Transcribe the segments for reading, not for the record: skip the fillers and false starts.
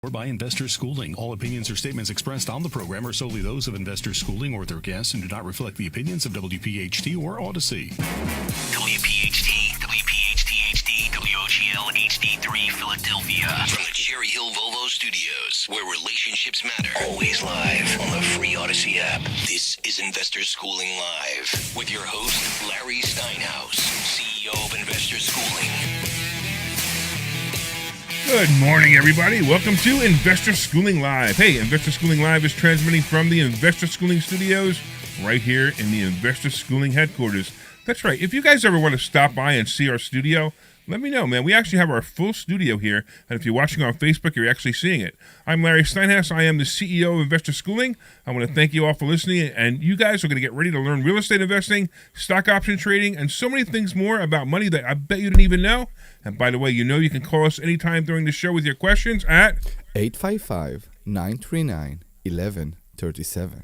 Or by Investor Schooling. All opinions or statements expressed on the program are solely those of Investor Schooling or their guests and do not reflect the opinions of WPHT or Odyssey. WPHT, WPHT-HD, WOGL HD3 Philadelphia. From the Cherry Hill Volvo Studios, where relationships matter. Always live on the free Odyssey app. This is Investor Schooling Live with your host, Larry Steinhouse, CEO of Investor Schooling. Good morning, everybody. Welcome to Investor Schooling Live. Hey, Investor Schooling Live is transmitting from the Investor Schooling Studios right here in the Investor Schooling headquarters. That's right. If you guys ever want to stop by and see our studio, let me know, man. We actually have our full studio here, and if you're watching on Facebook, you're actually seeing it. I'm Larry Steinhouse. I am the CEO of Investor Schooling. I want to thank you all for listening, and you guys are going to get ready to learn real estate investing, stock option trading, and so many things more about money that I bet you didn't even know. And by the way, you know you can call us anytime during the show with your questions at 855-939-1137.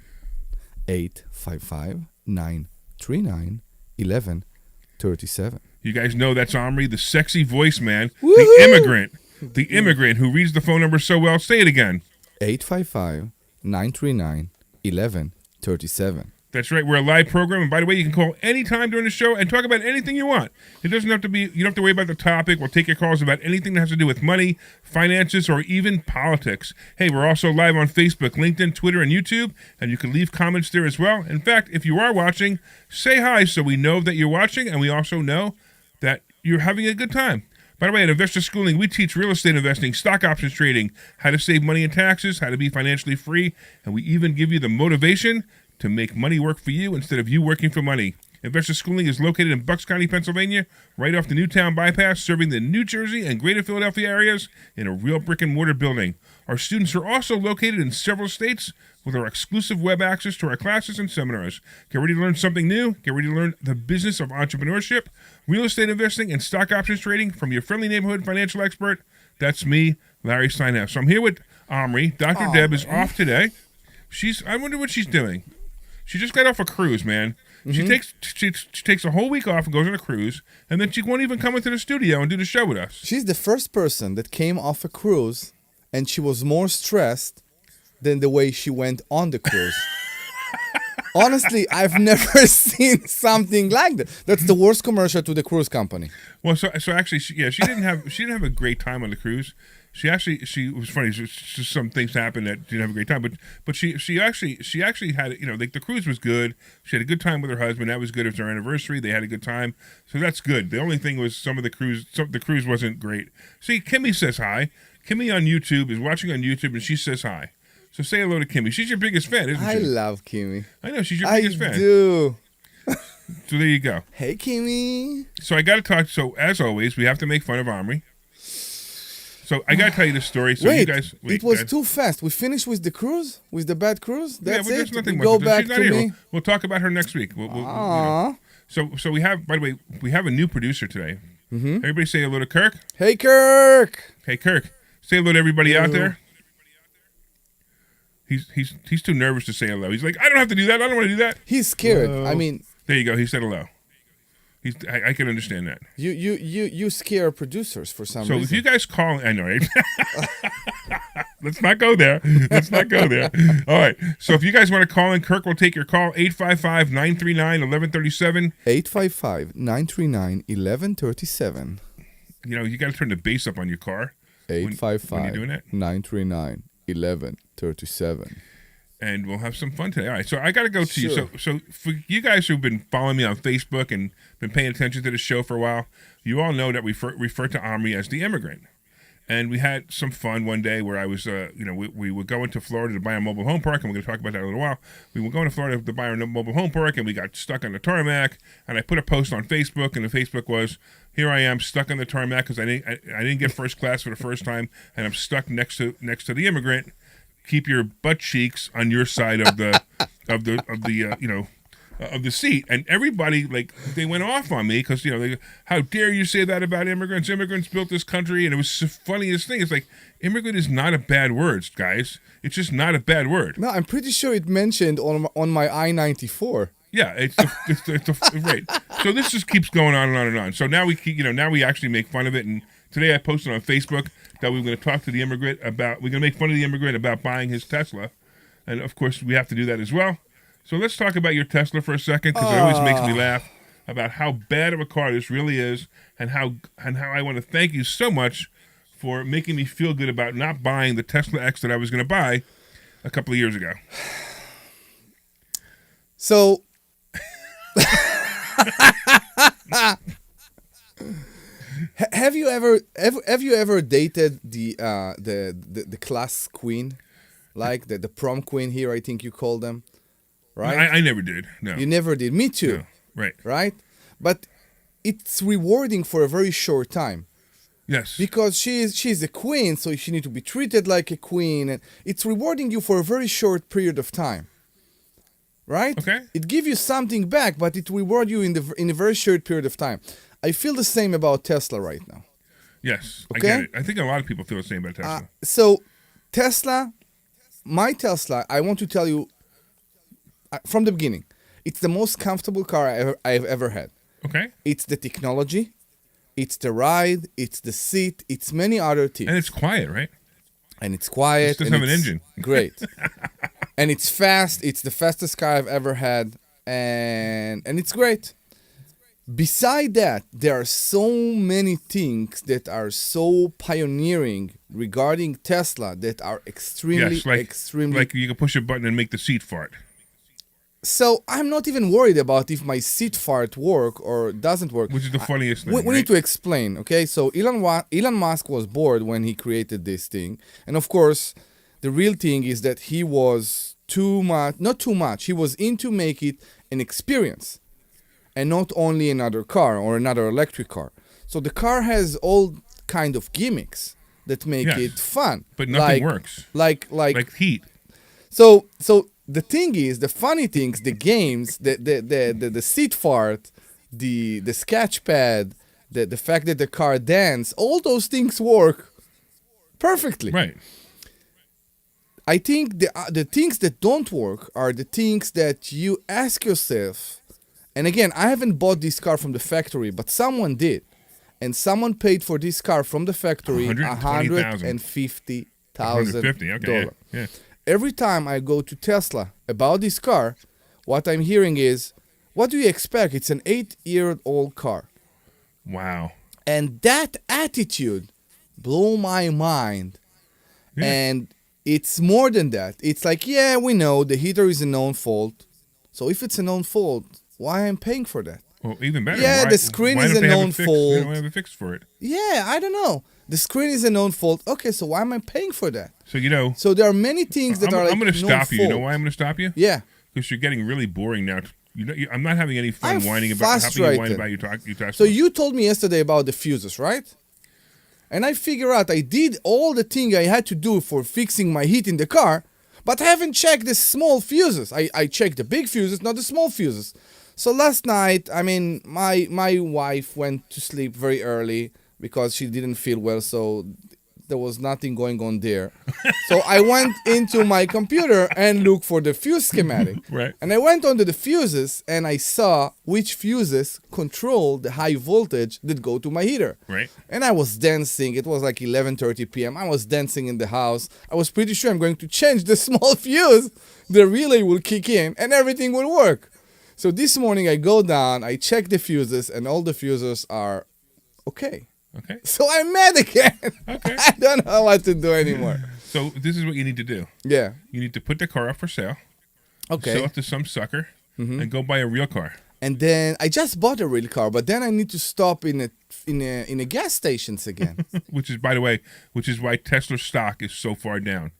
855-939-1137. You guys know that's Omri, the sexy voice man, Woo-hoo! the immigrant who reads the phone number so well. Say it again. 855-939-1137. That's right. We're a live program, and by the way, you can call anytime during the show and talk about anything you want. It doesn't have to be, you don't have to worry about the topic. We'll take your calls about anything that has to do with money, finances, or even politics. Hey, we're also live on Facebook, LinkedIn, Twitter, and YouTube, and you can leave comments there as well. In fact, if you are watching, say hi so we know that you're watching, and we also know that you're having a good time. By the way, at Investor Schooling, we teach real estate investing, stock options trading, how to save money in taxes, how to be financially free, and we even give you the motivation to make money work for you instead of you working for money. Investor Schooling is located in Bucks County, Pennsylvania, right off the Newtown Bypass, serving the New Jersey and Greater Philadelphia areas in a real brick-and-mortar building. Our students are also located in several states with our exclusive web access to our classes and seminars. Get ready to learn something new. Get ready to learn the business of entrepreneurship, real estate investing, and stock options trading from your friendly neighborhood financial expert. That's me, Larry Steinhouse. So I'm here with Omri. Dr. Deb is off today. I wonder what she's doing. She just got off a cruise, man. Mm-hmm. She takes a whole week off and goes on a cruise, and then she won't even come into the studio and do the show with us. She's the first person that came off a cruise, and she was more stressed than the way she went on the cruise. Honestly, I've never seen something like that. That's the worst commercial to the cruise company. Well, so actually, she didn't have a great time on the cruise. She was funny. Just some things happened that didn't have a great time, but she actually had, like the cruise was good. She had a good time with her husband. That was good. It was their anniversary. They had a good time, so that's good. The only thing was the cruise wasn't great. See, Kimmy says hi. Kimmy on YouTube is watching on YouTube, and she says hi. So say hello to Kimmy. She's your biggest fan, isn't she? I love Kimmy. I know she's your biggest fan. I do. So there you go. Hey, Kimmy. So I got to talk. So as always, we have to make fun of Omri. So I got to tell you this story. So wait, you guys, it was too fast. We finished with the cruise, with the bad cruise. That's yeah, it. Nothing Go much. back She's not to here. me. We'll talk about her next week. So we have. By the way, we have a new producer today. Mm-hmm. Everybody say hello to Kirk. Hey, Kirk. Hey, Kirk. Say hello to everybody out there. He's too nervous to say hello. He's like, I don't have to do that. I don't want to do that. He's scared. Whoa. I mean, there you go. He said hello. I can understand that. You scare producers for some reason. So if you guys call, I know, right? Let's not go there. All right. So if you guys want to call in, Kirk will take your call. 855-939-1137. 855-939-1137. You got to turn the bass up on your car. 855-939-1137. And we'll have some fun today. All right, so I got to go to Sure. you. So for you guys who've been following me on Facebook and been paying attention to the show for a while, you all know that we refer to Omri as the immigrant. And we had some fun one day where I was, we were going to Florida to buy a mobile home park, and we're going to talk about that in a little while. We were going to Florida to buy a mobile home park, and we got stuck on the tarmac. And I put a post on Facebook, and the Facebook was, "Here I am stuck on the tarmac because I didn't get first class for the first time, and I'm stuck next to the immigrant. Keep your butt cheeks on your side of the of the seat." And everybody, they went off on me because, how dare you say that about immigrants? Immigrants built this country. And it was the funniest thing. It's like, immigrant is not a bad word, guys. It's just not a bad word. No, I'm pretty sure it mentioned on my I-94. Yeah, it's right. So this just keeps going on and on and on. So now we actually make fun of it and Today I posted on Facebook that we were going to talk to the immigrant about, we're going to make fun of the immigrant about buying his Tesla. And of course, we have to do that as well. So let's talk about your Tesla for a second, because it always makes me laugh about how bad of a car this really is, and how I want to thank you so much for making me feel good about not buying the Tesla X that I was going to buy a couple of years ago. So, have you ever dated the class queen, like the prom queen here? I think you call them, right? I never did. No, You never did. Me too. No. Right. Right? But it's rewarding for a very short time. Yes. Because she's a queen, so she needs to be treated like a queen, and it's rewarding you for a very short period of time. Right? Okay. It gives you something back, but it rewards you in a very short period of time. I feel the same about Tesla right now. Yes. Okay? I get it. I think a lot of people feel the same about Tesla. So Tesla, my Tesla, I want to tell you from the beginning, it's the most comfortable car I've ever had. Okay. It's the technology, it's the ride, it's the seat, it's many other things. And it's quiet, right? And it's quiet. It doesn't have an engine. Great. And it's fast. It's the fastest car I've ever had. And it's great. Beside that, there are so many things that are so pioneering regarding Tesla that are extremely. Like you can push a button and make the seat fart. So I'm not even worried about if my seat fart work or doesn't work. Which is the funniest thing. We need to explain, okay? So Elon Musk was bored when he created this thing. And of course, the real thing is that he was not too much. He was into make it an experience and not only another car or another electric car. So the car has all kind of gimmicks that make it fun. But nothing works. Like heat. So the thing is, the funny things, the games, the seat fart, the sketch pad, the fact that the car dance, all those things work perfectly. Right. I think the things that don't work are the things that you ask yourself, and again, I haven't bought this car from the factory, but someone did. And someone paid for this car from the factory $150,000. $150,000, okay. Yeah. Every time I go to Tesla about this car, what I'm hearing is, what do you expect? It's an 8-year-old car. Wow. And that attitude blew my mind. Yeah. And it's more than that. It's like, yeah, we know the heater is a known fault. So if it's a known fault, why am I paying for that? Well, even better. Yeah, the screen is a known fault. They don't have a fix for it. Yeah, I don't know. The screen is a known fault. Okay, so why am I paying for that? So, So there are many things that are like I'm going to stop you. fault. You know why I'm going to stop you? Yeah. Because you're getting really boring now. I'm not having any fun I'm whining about you Tesla. So you told me yesterday about the fuses, right? And I figure out I did all the thing I had to do for fixing my heat in the car, but I haven't checked the small fuses. I checked the big fuses, not the small fuses. So last night, I mean, my wife went to sleep very early because she didn't feel well, so there was nothing going on there. So I went into my computer and looked for the fuse schematic. Right. And I went onto the fuses and I saw which fuses control the high voltage that go to my heater. Right. And I was dancing. It was like 11:30 p.m. I was dancing in the house. I was pretty sure I'm going to change the small fuse. The relay will kick in and everything will work. So this morning I go down, I check the fuses, and all the fuses are okay. Okay. So I'm mad again. Okay. I don't know what to do anymore. So this is what you need to do. Yeah. You need to put the car up for sale. Okay. Sell it to some sucker and go buy a real car. And then I just bought a real car, but then I need to stop in a gas stations again. Which is, by the way, why Tesla stock is so far down.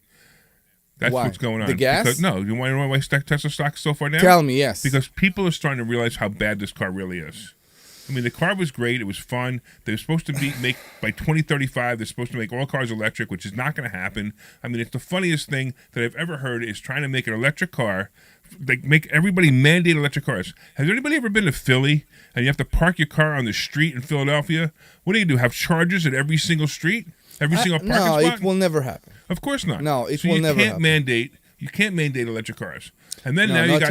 That's Why? what's going on. The gas? You want to know why Tesla stock is so far down? Tell me, yes. Because people are starting to realize how bad this car really is. I mean, the car was great. It was fun. They're supposed to make by 2035. They're supposed to make all cars electric, which is not going to happen. I mean, it's the funniest thing that I've ever heard is trying to make an electric car, like make everybody mandate electric cars. Has anybody ever been to Philly and you have to park your car on the street in Philadelphia? What do? Have chargers at every single street, every single parking spot? No, it will never happen. Of course not. No, it will never happen. You can't mandate electric cars. And then now you got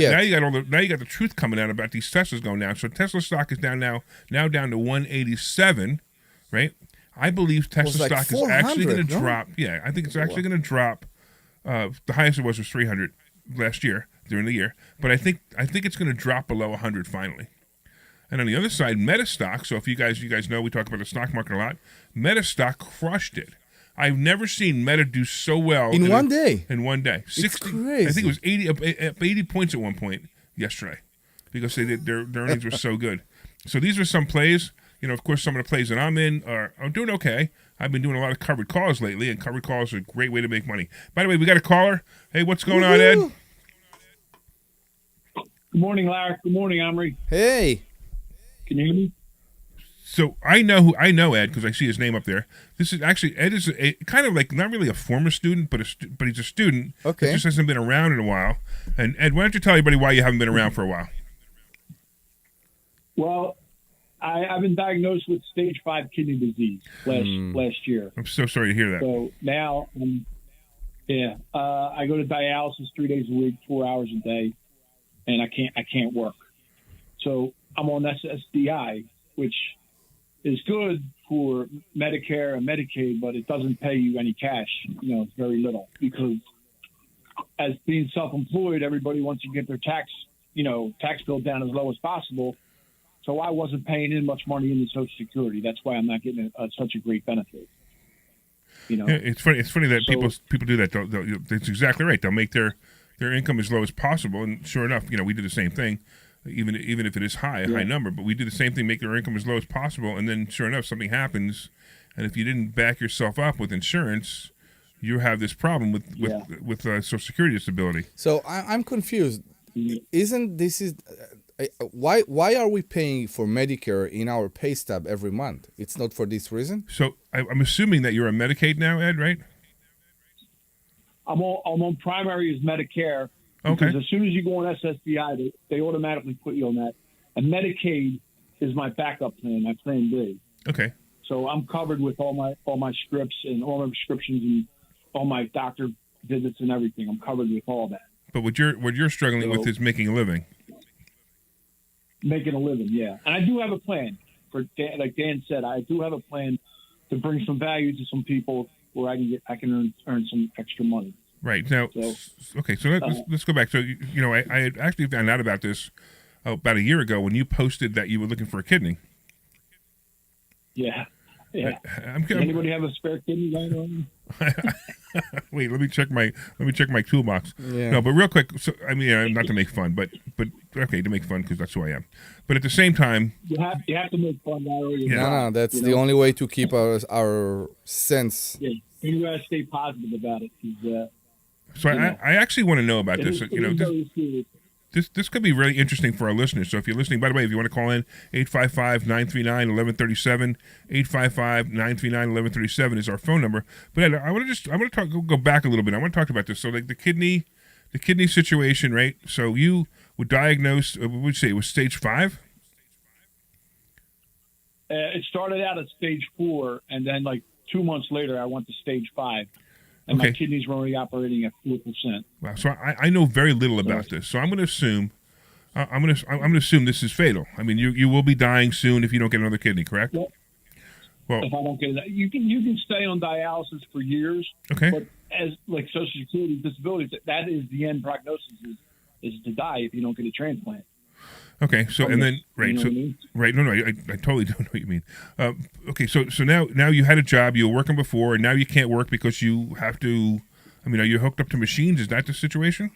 the truth coming out about these Teslas going down. So Tesla stock is down to 187, right? I believe Tesla like stock is actually going 400, to no? drop. Yeah, I think it's actually going to drop. The highest it was 300 last year during the year, but I think it's going to drop below 100 finally. And on the other side, Meta stock. So if you guys know, we talk about the stock market a lot. Meta stock crushed it. I've never seen Meta do so well In one day. In one day, It's crazy. I think it was 80 points at one point yesterday, because they did their earnings were so good. So these are some plays. Of course, some of the plays that I'm in are doing okay. I've been doing a lot of covered calls lately, and covered calls are a great way to make money. By the way, we got a caller. Hey, what's going on, Ed? Good morning, Larry. Good morning, Omri. Hey. Can you hear me? So I know Ed because I see his name up there. This is actually Ed is a kind of like not really a former student, but he's a student. Okay. That just hasn't been around in a while. And Ed, why don't you tell everybody why you haven't been around for a while? Well, I've been diagnosed with stage 5 kidney disease last year. I'm so sorry to hear that. So now, I go to dialysis 3 days a week, 4 hours a day, and I can't work. So I'm on SSDI, which is good for Medicare and Medicaid, but it doesn't pay you any cash. It's very little, because as being self-employed, everybody wants to get their tax bill down as low as possible. So I wasn't paying in much money into Social Security. That's why I'm not getting such a great benefit. Yeah, it's funny that people do that. That's exactly right. They'll make their income as low as possible, and sure enough, we do the same thing. Even if it is high number, but we do the same thing, make their income as low as possible, and then sure enough, something happens, and if you didn't back yourself up with insurance, you have this problem with Social Security disability. So I'm confused. Why are we paying for Medicare in our pay stub every month? It's not for this reason? So I'm assuming that you're on Medicaid now, Ed, right? I'm on primary as Medicare. Okay. Because as soon as you go on SSDI, they automatically put you on that. And Medicaid is my backup plan, my plan B. Okay. So I'm covered with all my scripts and all my prescriptions and all my doctor visits and everything. I'm covered with all that. But what you're struggling with is making a living. Making a living, yeah. And I do have a plan for Dan, like Dan said. I do have a plan to bring some value to some people where I can earn some extra money. Right. Now, okay, so let's go back. So, I had actually found out about this about a year ago when you posted that you were looking for a kidney. Yeah. Does anybody have a spare kidney lying on? Wait, let me check my toolbox. Yeah. No, but real quick. So, not to make fun, but okay, to make fun because that's who I am. But at the same time, you have to make fun. No, that's the only way to keep our sense. Yeah, you gotta stay positive about it. So I actually want to know about this. This could be really interesting for our listeners. So if you're listening, by the way, if you want to call in, 855-939-1137, 855-939-1137 is our phone number. But Ed, I want to go back a little bit. I want to talk about this. So like the kidney situation, right? So you were diagnosed, what would you say, it was stage 5? It started out at stage 4, and then like 2 months later, I went to stage 5. And my kidneys were only operating at 4%. Wow! So I know very little about this. So I'm going to assume, this is fatal. I mean, you will be dying soon if you don't get another kidney, correct? Well, if I don't get it, you can stay on dialysis for years. Okay. But as like Social Security disability, that is the end prognosis is to die if you don't get a transplant. Okay, so and then right, you know so what I mean? right, no, I totally don't know what you mean. Okay, so now you had a job, you were working before, and now you can't work because you have to. I mean, are you hooked up to machines? Is that the situation?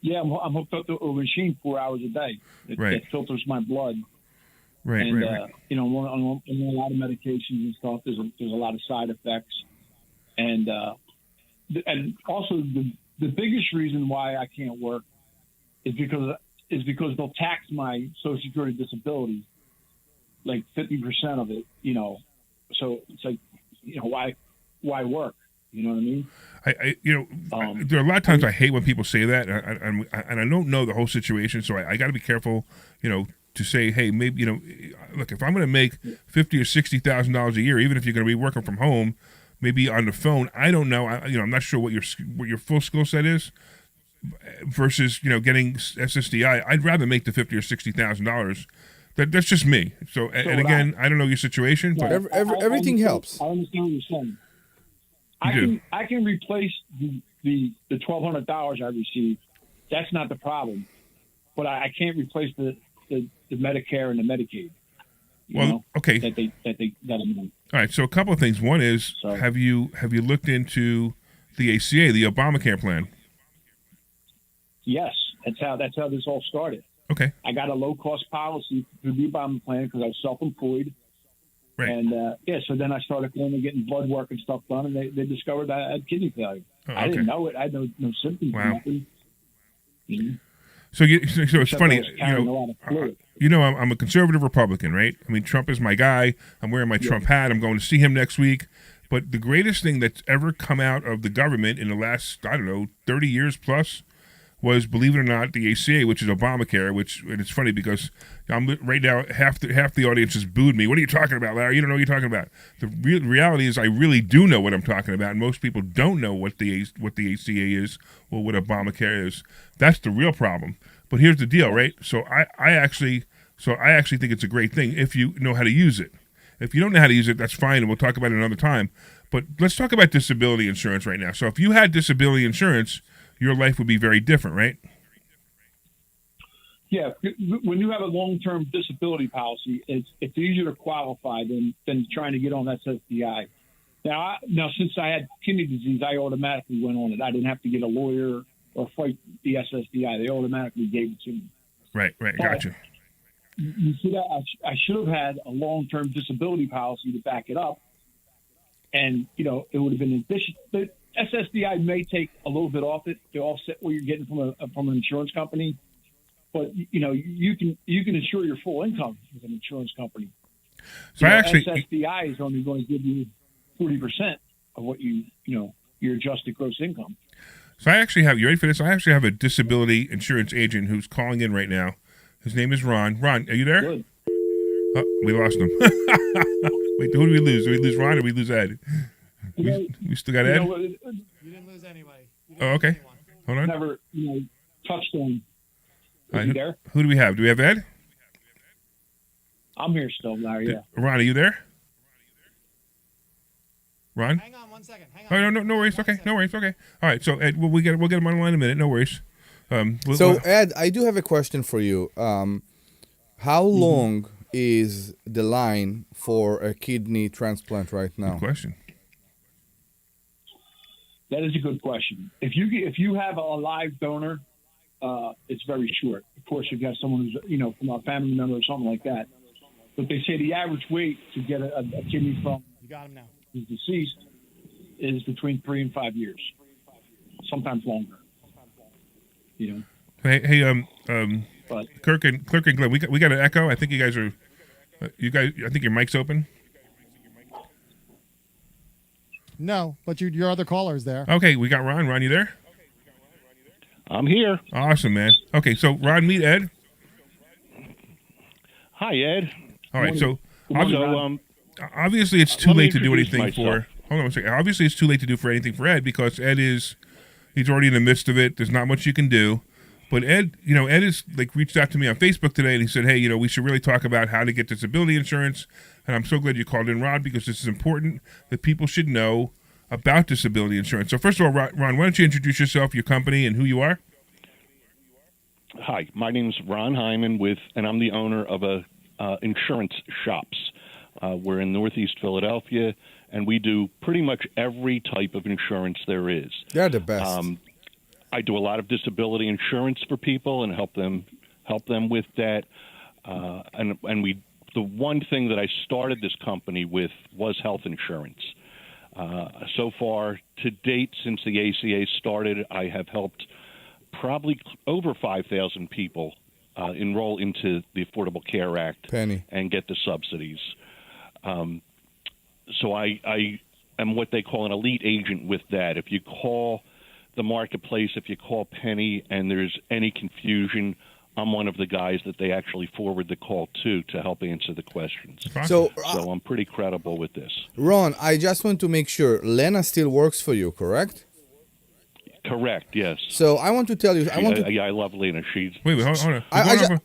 Yeah, I'm hooked up to a machine 4 hours a day. It filters my blood. Right, and, right. I'm on a lot of medications and stuff. There's a lot of side effects, and also the biggest reason why I can't work is because they'll tax my Social Security disability, like 50% of it, So it's like, why work? You know what I mean? There are a lot of times I hate when people say that, and I don't know the whole situation, so I got to be careful, to say, hey, maybe, look, if I'm going to make $50,000 or $60,000 a year, even if you're going to be working from home, maybe on the phone, I don't know, I'm not sure what your full skill set is. Versus, getting SSDI, I'd rather make the $50,000 or $60,000 That's just me. So, and again, I don't know your situation, but Everything helps. I understand what you're saying. You I can replace the $1,200 I received. That's not the problem, but I can't replace the Medicare and the Medicaid. Okay. That amount. All right. So a couple of things. One is, have you looked into the ACA, the Obamacare plan? Yes, that's how this all started. Okay. I got a low cost policy through the Obama plan because I was self-employed. Right. And so then I started going and getting blood work and stuff done, and they discovered I had kidney failure. Oh, okay. I didn't know it. I had no symptoms. Wow. Nothing. So it's funny, I'm a conservative Republican, right? I mean, Trump is my guy. I'm wearing my Trump hat. I'm going to see him next week. But the greatest thing that's ever come out of the government in the last, 30 years plus was, believe it or not, the ACA, which is Obamacare, and it's funny because right now half the audience has booed me. What are you talking about, Larry? You don't know what you're talking about. The reality is I really do know what I'm talking about, and most people don't know what the ACA is or what Obamacare is. That's the real problem. But here's the deal, right? So I actually think it's a great thing if you know how to use it. If you don't know how to use it, that's fine, and we'll talk about it another time. But let's talk about disability insurance right now. So if you had disability insurance, your life would be very different, right? Yeah, when you have a long-term disability policy, it's easier to qualify than trying to get on SSDI. Now since I had kidney disease, I automatically went on it. I didn't have to get a lawyer or fight the SSDI. They automatically gave it to me. Right, gotcha. You see that I should have had a long-term disability policy to back it up, and it would have been addition. But SSDI may take a little bit off it to offset what you're getting from an insurance company, but you can insure your full income with an insurance company. So SSDI is only going to give you 40% of what your adjusted gross income. So I actually have, you ready for this? I actually have a disability insurance agent who's calling in right now. His name is Ron. Ron, are you there? Good. Oh, we lost him. Wait, who did we lose? Did we lose Ron or we lose Ed? We still got Ed? You didn't lose anybody. Oh, okay. Hold on. Never, touched on. Is he there? Who do we have? Do we have Ed? I'm here still, Larry. Yeah. Ron, are you there? Ron? Hang on 1 second. Hang on. Oh, no worries. Okay, no worries. Okay. All right. So Ed, we'll get him on the line in a minute. No worries. Ed, I do have a question for you. How long is the line for a kidney transplant right now? Good question. That is a good question. If you have a live donor, it's very short. Of course, if you have someone who's from a family member or something like that. But they say the average wait to get a kidney from who's deceased is between 3 and 5 years, sometimes longer. Hey, Kirk and Glenn, we got an echo. I think you guys are. I think your mic's open. No, but your other caller is there. Okay, we got Ron. Ron, you there? I'm here. Awesome, man. Okay, so Ron, meet Ed. Hi, Ed. All right, so obviously it's too late to do anything for. Hold on a second. Obviously, it's too late to do for anything for Ed because he's already in the midst of it. There's not much you can do. But Ed is reached out to me on Facebook today and he said, hey, we should really talk about how to get disability insurance. And I'm so glad you called in, Rod, because this is important that people should know about disability insurance. So first of all, Ron, why don't you introduce yourself, your company, and who you are? Hi, my name is Ron Hyman and I'm the owner of insurance shops. We're in Northeast Philadelphia, and we do pretty much every type of insurance there is. They're the best. I do a lot of disability insurance for people and help them with that. The one thing that I started this company with was health insurance. So far, to date, since the ACA started, I have helped probably over 5,000 people enroll into the Affordable Care Act and get the subsidies. So I am what they call an elite agent with that. If you call the marketplace, if you call Penny and there's any confusion, I'm one of the guys that they actually forward the call to help answer the questions. So I'm pretty credible with this. Ron, I just want to make sure Lena still works for you, correct? Correct. Yes. So I want to tell you, I love Lena. She's Wait, hold on. I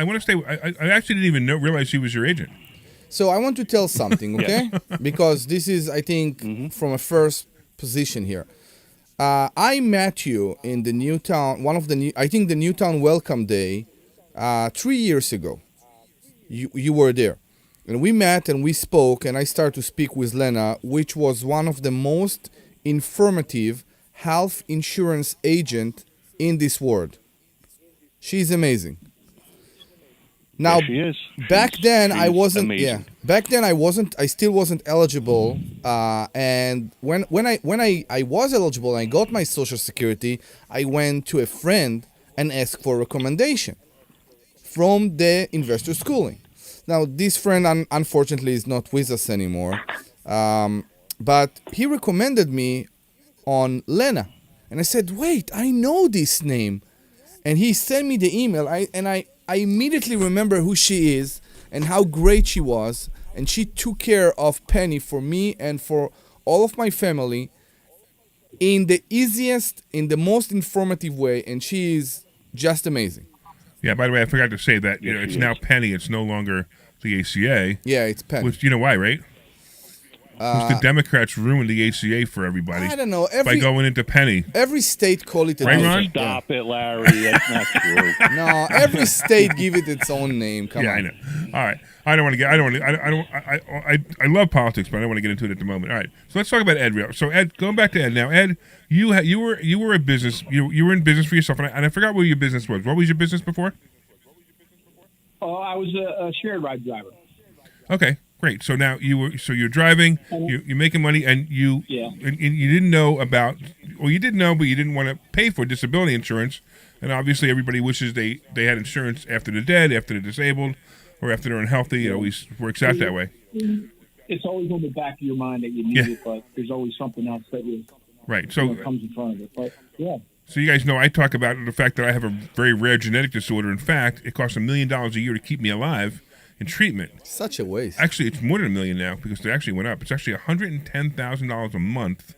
want to stay. I actually didn't even realize she was your agent. So I want to tell something, okay? Because this is, I think, from a first position here. I met you in the Newtown, the Newtown Welcome Day, 3 years ago. You were there. And we met and we spoke, and I started to speak with Lena, which was one of the most informative health insurance agent in this world. She's amazing. Now, she is. Back then I wasn't. amazing. Yeah, back then I wasn't. I still wasn't eligible. And when I was eligible and I got my Social Security, I went to a friend and asked for a recommendation from the investor schooling. Now, this friend unfortunately is not with us anymore, but he recommended me on Lena, and I said, "Wait, I know this name," and he sent me the email. I immediately remember who she is and how great she was, and she took care of Penny for me and for all of my family in the easiest, in the most informative way, and she is just amazing. Yeah, by the way, I forgot to say that it's now Penny. It's no longer the ACA. Yeah, it's Penny. Which, you know why, right? Because the Democrats ruined the ACA for everybody. I don't know. By going into Penny. Every state call it a Right, different. Ron? Stop it, Larry. That's not true. No, every state give it its own name. Come on. I know. All right. I love politics, but I don't want to get into it at the moment. All right. So let's talk about Ed real. So Ed, going back to Ed now. Ed, you were a business. You were in business for yourself, and I forgot what your business was. What was your business before? Oh, I was a shared ride driver. Okay, great. So now you're driving, you're making money, and you didn't know about, well, you did know, but you didn't want to pay for disability insurance. And obviously, everybody wishes they had insurance after they're dead, after they're disabled, or after they're unhealthy. It always works out that way. It's always on the back of your mind that you need it, but there's always something else that comes in front of it. But yeah. So you guys know I talk about the fact that I have a very rare genetic disorder. In fact, it costs $1 million a year to keep me alive in treatment. Such a waste. Actually, it's more than $1 million now because it actually went up. It's actually $110,000 a month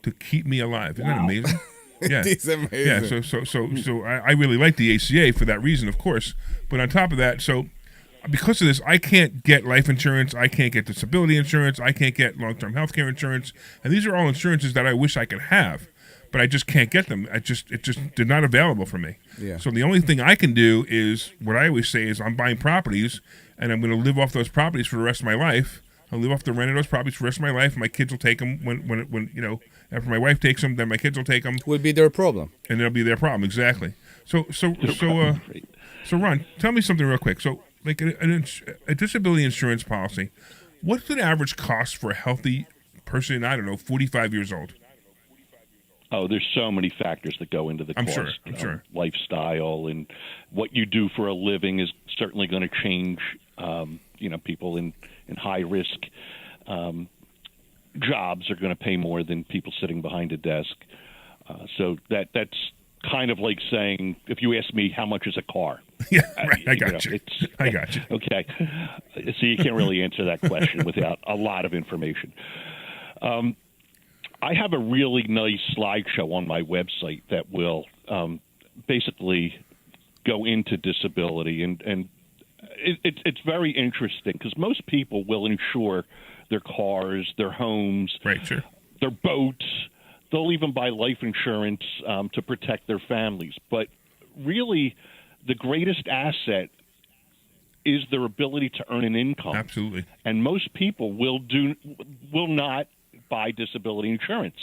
to keep me alive. Isn't that amazing? Yeah, it's amazing. Yeah. So I really like the ACA for that reason, of course. But on top of that, so because of this, I can't get life insurance. I can't get disability insurance. I can't get long-term health care insurance. And these are all insurances that I wish I could have. But I just can't get them. They're not available for me. Yeah. So the only thing I can do is what I always say is I'm buying properties, and I'm going to live off those properties for the rest of my life. I'll live off the rent of those properties for the rest of my life. My kids will take them when after my wife takes them, then my kids will take them. Will be their problem. And it'll be their problem, exactly. So Ron, tell me something real quick. So like a disability insurance policy, what's the average cost for a healthy person? I don't know, 45 years old. Oh, there's so many factors that go into the cost. I'm sure. Lifestyle and what you do for a living is certainly going to change. People in high risk jobs are going to pay more than people sitting behind a desk. So that's kind of like saying, if you ask me how much is a car. Yeah, right. I got you. Okay. So you can't really answer that question without a lot of information. I have a really nice slideshow on my website that will basically go into disability, and it's very interesting because most people will insure their cars, their homes, right, sure, their boats. They'll even buy life insurance to protect their families. But really, the greatest asset is their ability to earn an income. Absolutely. And most people will not buy disability insurance.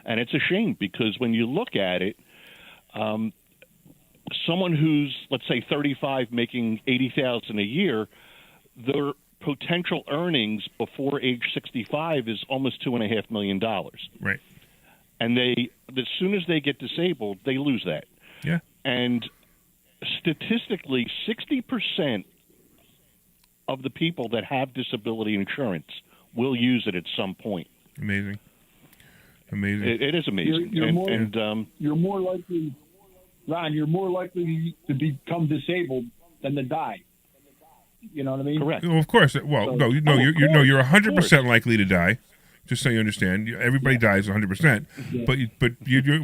And it's a shame because when you look at it, someone who's, let's say, 35 making $80,000 a year, their potential earnings before age 65 is almost $2.5 million. Right. And as soon as they get disabled, they lose that. Yeah. And statistically, 60% of the people that have disability insurance will use it at some point. Amazing. It is amazing. You're more likely, Ron, you're more likely to become disabled than to die. You know what I mean? Correct. Well, of course. Well, you're 100% likely to die. Just so you understand, everybody dies 100%. But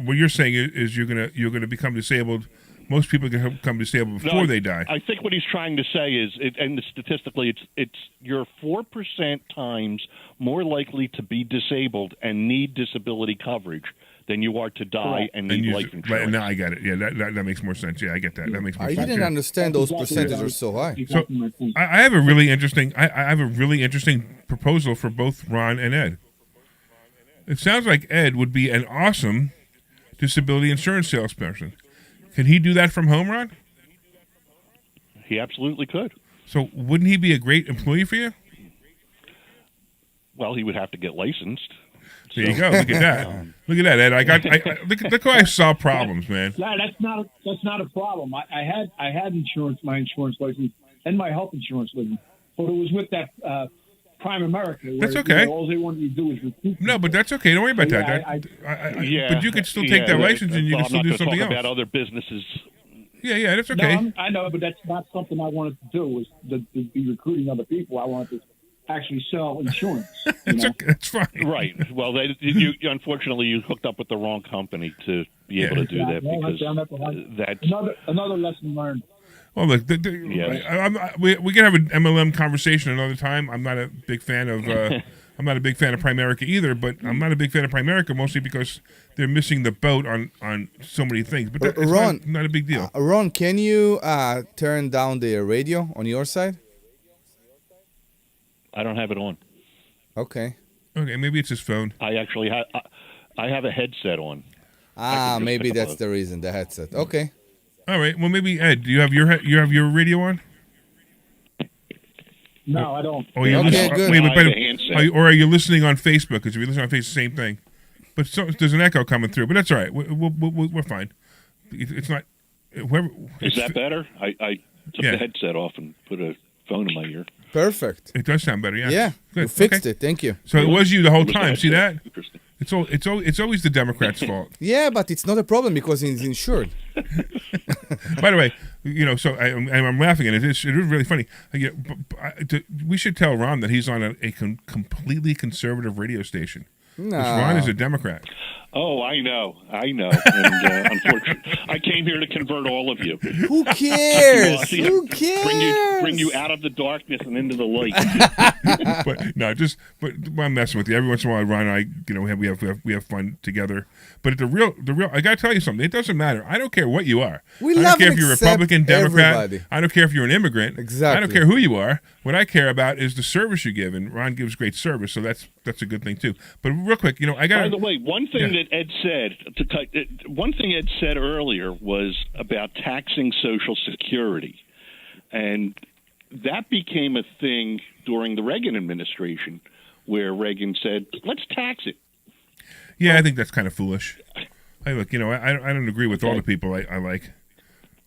what you're saying is you're gonna become disabled. Most people can become disabled before they die. I think what he's trying to say is, and statistically, it's you're 4% times more likely to be disabled and need disability coverage than you are to die and need life insurance. Right, now I get it. Yeah, that makes more sense. Yeah, I get that. That makes more sense. I didn't understand those percentages are so high. So I have a really interesting. I have a really interesting proposal for both Ron and Ed. It sounds like Ed would be an awesome disability insurance salesperson. Can he do that from home, Ron? He absolutely could. So wouldn't he be a great employee for you? Well, he would have to get licensed. There you go. Look at that. Look at that, Ed. Look how I solve problems, man. Yeah, that's not a problem. I had insurance, my insurance license, and my health insurance license, but it was with that Prime America. Where, that's okay. All they wanted to do was recruit. No, but that's okay. Don't worry about that. But you could still take that license and you can still do something else. About other businesses. Yeah, that's okay. No, I know, but that's not something I wanted to do. Was to be recruiting other people. I wanted to actually sell insurance. That's fine. Right. Well, you unfortunately you hooked up with the wrong company to be able to do that because that's another lesson learned. Well, look, we can have an MLM conversation another time. I'm not a big fan of Primerica either, but I'm not a big fan of Primerica mostly because they're missing the boat on so many things. But that's Ron, not a big deal. Ron, can you turn down the radio on your side? I don't have it on. Okay. Okay, maybe it's his phone. I actually I have a headset on. Maybe that's the reason, the headset. Okay. All right. Well, maybe Ed, do you have your radio on? No, I don't. Oh, you're okay, good. Wait, or are you listening on Facebook? Because if you listen on Facebook, same thing. But there's an echo coming through. But that's all right. We're fine. It's not. Is that better? I took the headset off and put a phone in my ear. Perfect. It does sound better. Yeah. Yeah. Good. You fixed it. Thank you. So it was you the whole time. See that? Interesting. It's always the Democrats' fault. Yeah, but it's not a problem because he's insured. By the way, so I'm laughing at it. It is really funny. We should tell Ron that he's on a completely conservative radio station. No. Ron is a Democrat. Oh, I know. And unfortunately, I came here to convert all of you. Who cares? Who cares? Bring you out of the darkness and into the light. but I'm messing with you. Every once in a while, Ron and I, we have fun together. But the real, I got to tell you something. It doesn't matter. I don't care what you are. I don't care if you're Republican, Democrat. Everybody. I don't care if you're an immigrant. Exactly. I don't care who you are. What I care about is the service you give, and Ron gives great service, so that's a good thing too. But real quick, I got. By the way, one thing that Ed said earlier was about taxing Social Security, and that became a thing during the Reagan administration, where Reagan said, "Let's tax it." Yeah, I think that's kind of foolish. I don't agree with all the people I like.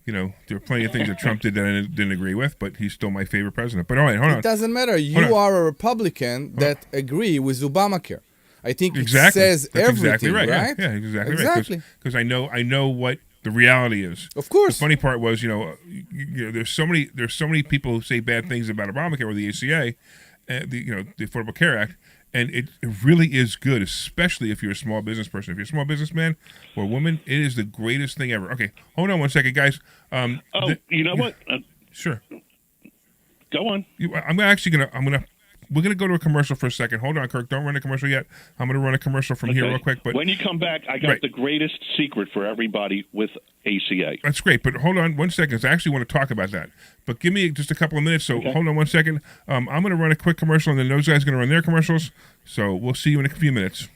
There are plenty of things that Trump did that I didn't agree with, but he's still my favorite president. But all right, hold on. It doesn't matter. You are a Republican that agree with Obamacare. I think it says that's everything, exactly right? right? Yeah, exactly. Because I know what the reality is. Of course. The funny part was, there's so many people who say bad things about Obamacare or the ACA, the Affordable Care Act. And it really is good, especially if you're a small business person. If you're a small businessman or woman, it is the greatest thing ever. Okay, hold on one second, guys. You know what? Sure. Go on. We're gonna go to a commercial for a second. Hold on, Kirk. Don't run a commercial yet. I'm gonna run a commercial from here real quick. But when you come back, I got the greatest secret for everybody with ACA. That's great. But hold on one second. I actually want to talk about that. But give me just a couple of minutes. So hold on one second. I'm gonna run a quick commercial, and then those guys are gonna run their commercials. So we'll see you in a few minutes.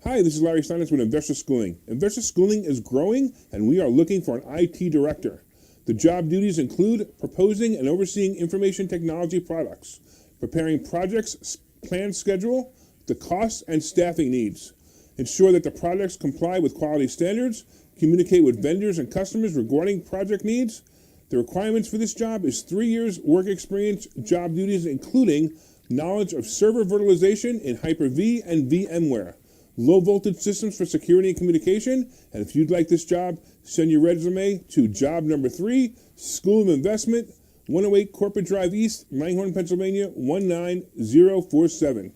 Hi, this is Larry Steinhouse with Investor Schooling. Investor Schooling is growing, and we are looking for an IT director. The job duties include proposing and overseeing information technology products, preparing projects, plan schedule, the costs and staffing needs. Ensure that the projects comply with quality standards, communicate with vendors and customers regarding project needs. The requirements for this job is 3 years work experience, job duties including knowledge of server virtualization in Hyper-V and VMware, low voltage systems for security and communication. And if you'd like this job, send your resume to job number 3, School of Investment, 108 Corporate Drive East, Langhorne, Pennsylvania, 19047.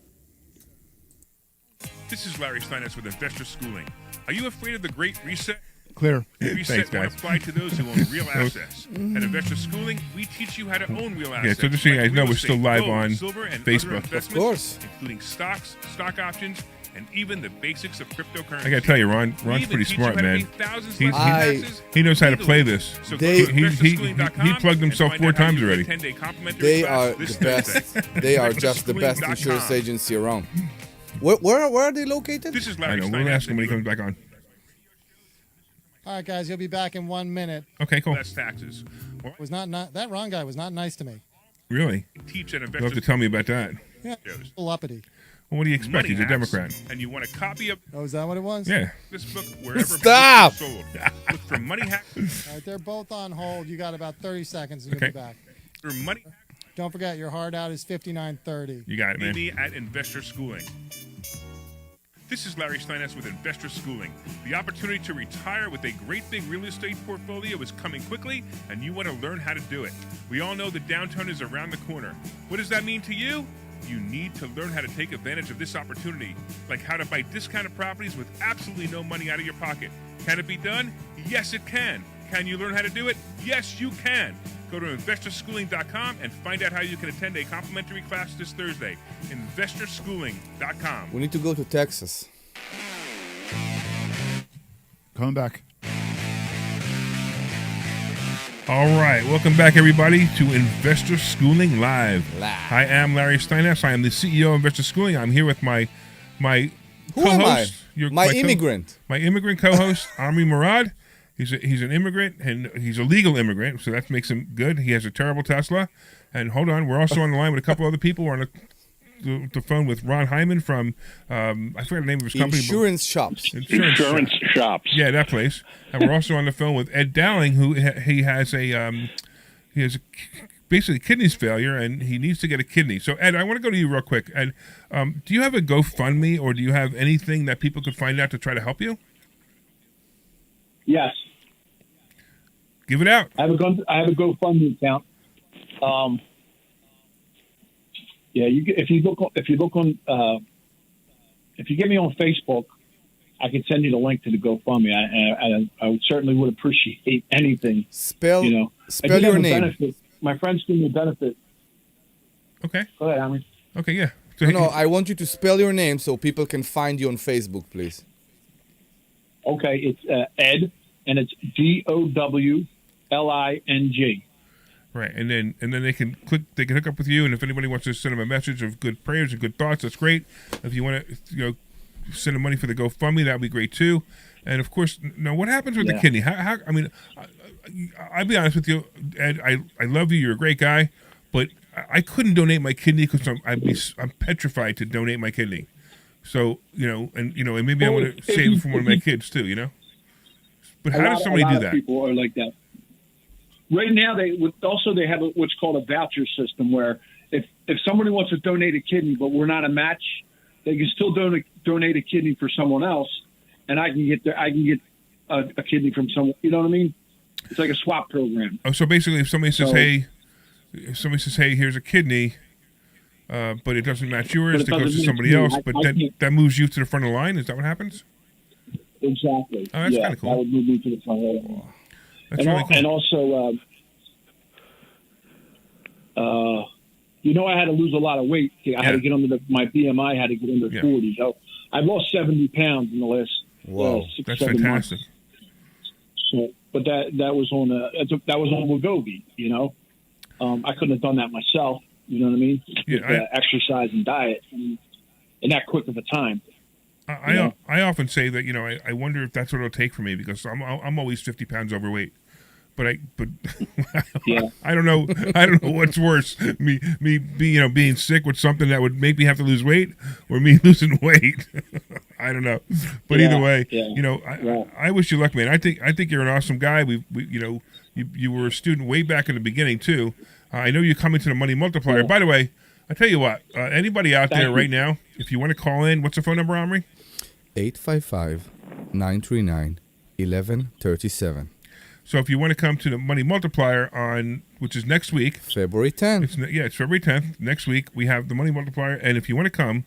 This is Larry Steinhouse with Investor Schooling. Are you afraid of the Great Reset? Clear. Reset Thanks, won't guys. apply to those who own real assets. At Investor Schooling, we teach you how to own real assets. Yeah, so just so you guys know, real we're still estate, live gold, on silver, and Facebook. other Of investments, course. including stocks, stock options, and even the basics of cryptocurrency. I gotta tell you, Ron's We even pretty teach smart, you how to man. pay thousands He- less he- in taxes He knows how to legally. play this. So They- go to he investorschooling.com plugged himself and 4 find out how times you already. get a 10-day complimentary They class are this the best. Thursday. They are just the best Investorschooling.com. insurance agency around. Where are they located? This is I Larry know. Steinhouse. We'll ask him when he comes back on. All right, guys, you'll be back in 1 minute. Okay, cool. Less taxes. Well, Was not that Ron guy was not nice to me. Really? teach at You'll have Investor to tell me about that. Yeah, Shows. a little uppity. Well, what do you expect? Money He's a hacks, Democrat. And you want a copy of Oh, is that what it was? Yeah. this book wherever Stop! books are sold. Look for Money Hacks. All right, they're both on hold. You got about 30 seconds and you'll Okay. be back. For Money Don't forget, your hard out is 59.30. You got it, man. me at Investor Schooling. This is Larry Steinhouse with Investor Schooling. The opportunity to retire with a great big real estate portfolio is coming quickly, and you want to learn how to do it. We all know the downturn is around the corner. What does that mean to you? You need to learn how to take advantage of this opportunity, like how to buy discounted properties with absolutely no money out of your pocket. Can it be done? Yes, it can. Can you learn how to do it? Yes, you can. Go to investorschooling.com and find out how you can attend a complimentary class this Thursday. Investorschooling.com. We need to go to Texas. Coming back. All right, welcome back, everybody, to Investor Schooling Live. Live. I am Larry Steinhouse. I am the CEO of Investor Schooling. I'm here with my Who am I? co-host. My immigrant. My immigrant co-host, Omri Morad. He's an immigrant, and he's a legal immigrant, so that makes him good. He has a terrible Tesla. And hold on, we're also on the line with a couple other people. We're on the phone with Ron Hyman from, I forgot the name of his company. but- Insurance shops. Insurance shops. Yeah, that place. And we're also on the phone with Ed Dowling, who he has basically kidneys failure, and he needs to get a kidney. So Ed, I want to go to you real quick. Ed, do you have a GoFundMe, or do you have anything that people could find out to try to help you? Yes, Give it out. I have a GoFundMe account. Yeah, if you look on if you get me on Facebook, I can send you the link to the GoFundMe. I certainly would appreciate anything. Spell You know, I spell did have your a name. benefit. My friends give me a benefit. Okay. Go ahead, Omri. Okay. Yeah. So No, I want you to spell your name so people can find you on Facebook, please. Okay, it's Ed, and it's DOWLING. right, and then they can hook up with you, and if anybody wants to send them a message of good prayers and good thoughts, that's great. If you want to, send them money for the GoFundMe, that would be great too. And of course, now what happens with the Yeah. kidney? How I mean, I'll be honest with you, Ed. I love you. You're a great guy, but I couldn't donate my kidney because I'm petrified to donate my kidney. So and maybe I Well, want to if save you- it for one of my kids too. But how does A somebody lot do of that? people are like that. Right now, they have what's called a voucher system, where if somebody wants to donate a kidney, but we're not a match, they can still donate a kidney for someone else, and I can get a kidney from someone. You know what I mean? It's like a swap program. Oh, so basically, if somebody says, So- "Hey," here's a kidney, but it doesn't match yours, But it it goes to doesn't somebody match me. else, I but can't- that moves you to the front of the line. Is that what happens? Exactly. Oh, that's yeah, kinda cool. That would move me to the front row. That's really cool. And also, I had to lose a lot of weight. I had to get under my BMI had to get under Yeah. 40. So I've lost 70 pounds in the last Wow. 6-7 months. Fantastic. So, but that was on Wegovy. I couldn't have done that myself. You know what I mean? Yeah, With, exercise and diet in that quick of a time. I often say that I wonder if that's what it'll take for me because I'm always 50 pounds overweight. But Yeah. I don't know what's worse, me being sick with something that would make me have to lose weight, or me losing weight. I don't know, but Yeah, either way, yeah. I wish you luck, man. I think you're an awesome guy. You were a student way back in the beginning too. I know you're coming to the Money Multiplier. Yeah. By the way, I tell you what, anybody out Thank there you. right now, if you want to call in, what's the phone number, Omri? 855-939-1137. So if you want to come to the Money Multiplier which is next week, February 10th. it's February 10th. Next week we have the Money Multiplier, and if you want to come,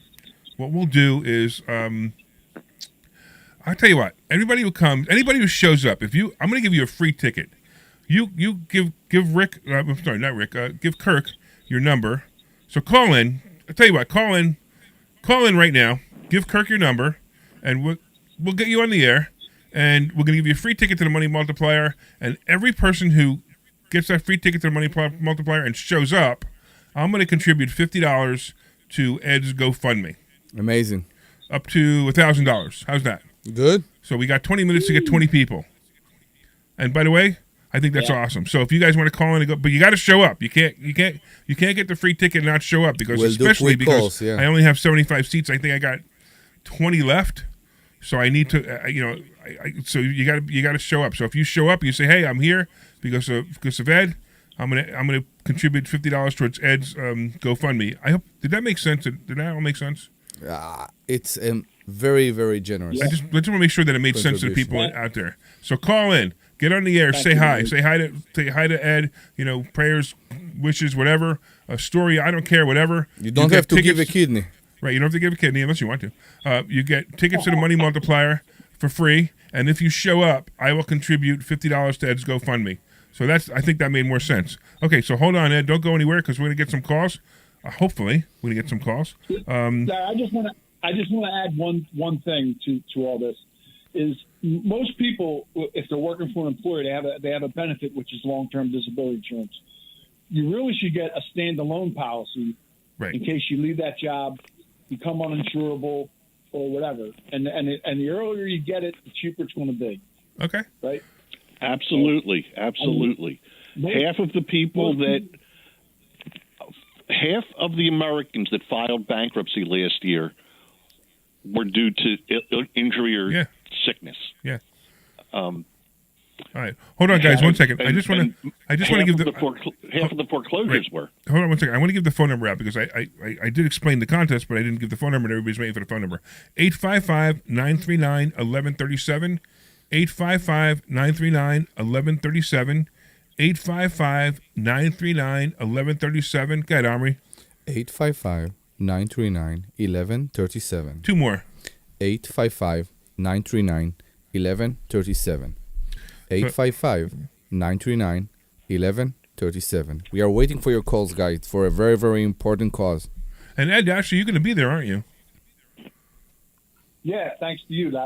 what we'll do is, I'll tell you what. Anybody who shows up, I'm going to give you a free ticket. You give Rick. I'm sorry, not Rick. Give Kirk your number. So call in. I'll tell you what. Call in right now. Give Kirk your number, and we'll get you on the air. And we're going to give you a free ticket to the Money Multiplier. And every person who gets that free ticket to the Money Multiplier and shows up, I'm going to contribute $50 to Ed's GoFundMe. Amazing. Up to $1,000. How's that? Good. So we got 20 minutes to get 20 people. And by the way, I think that's awesome. So if you guys want to call in and go, but you got to show up. You can't get the free ticket and not show up because especially because I only have 75 seats. I think I got 20 left. So I need to, so you got to show up. So if you show up, you say, "Hey, I'm here because of Ed. I'm gonna contribute $50 towards Ed's GoFundMe." I hope did that make sense? Did that all make sense? It's very, very generous. I just want to make sure that it made sense to the people out there. So call in, get on the air, say hi to Ed. Prayers, wishes, whatever, a story. I don't care, whatever. You don't have to give a kidney. Right, you don't have to give a kidney unless you want to. You get tickets to the Money Multiplier for free, and if you show up, I will contribute $50 to Ed's GoFundMe. So I think that made more sense. Okay, so hold on, Ed. Don't go anywhere because we're going to get some calls. Hopefully, we're going to get some calls. I just want to add one thing to all this. Is most people, if they're working for an employer, they have a benefit, which is long-term disability insurance. You really should get a standalone policy in case you leave that job, become uninsurable, or whatever. And the earlier you get it, the cheaper it's going to be. Okay. Right. Absolutely. Half of the Americans that filed bankruptcy last year were due to injury or sickness. Yeah. All right. Hold on, guys. 1 second. I just want to give half of the foreclosures were. Hold on 1 second. I want to give the phone number out because I did explain the contest, but I didn't give the phone number, and everybody's waiting for the phone number. 855-939-1137. 855-939-1137. 855-939-1137. Go ahead, Omri. 855-939-1137. Two more. 855-939-1137. 855-939-1137. We are waiting for your calls, guys, for a very, very important cause. And Ed, actually, you're going to be there, aren't you? Yeah, thanks to you.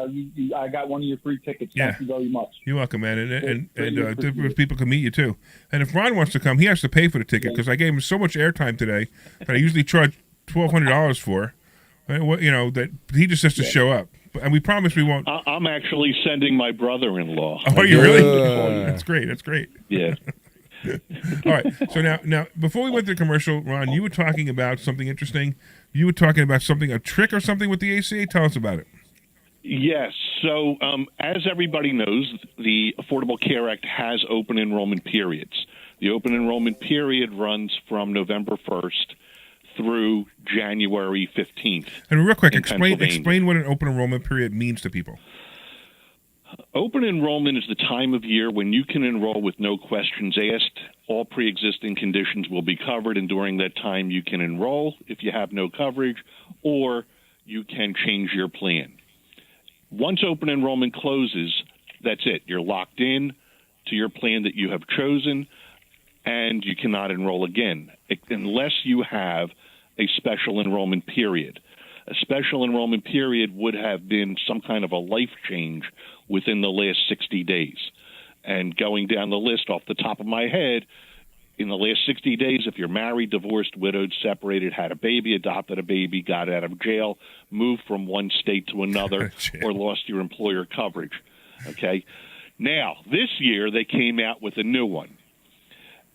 I got one of your free tickets. Yeah. Thank you very much. You're welcome, man. And different people can meet you, too. And if Ron wants to come, he has to pay for the ticket because I gave him so much airtime today that I usually charge $1,200 for. That he just has to show up. And we promise we won't. I'm actually sending my brother-in-law. Oh, you really? That's great. Yeah. All right. So now, before we went to commercial, Ron, you were talking about something interesting. You were talking about a trick or something with the ACA. Tell us about it. Yes. So, as everybody knows, the Affordable Care Act has open enrollment periods. The open enrollment period runs from November 1st through January 15th. And real quick, explain what an open enrollment period means to people. Open enrollment is the time of year when you can enroll with no questions asked. All pre-existing conditions will be covered, and during that time you can enroll if you have no coverage, or you can change your plan. Once open enrollment closes, that's it. You're locked in to your plan that you have chosen, and you cannot enroll again unless you have a special enrollment period. A special enrollment period would have been some kind of a life change within the last 60 days. And going down the list off the top of my head, in the last 60 days, if you're married, divorced, widowed, separated, had a baby, adopted a baby, got out of jail, moved from one state to another, or lost your employer coverage. Okay? Now, this year they came out with a new one.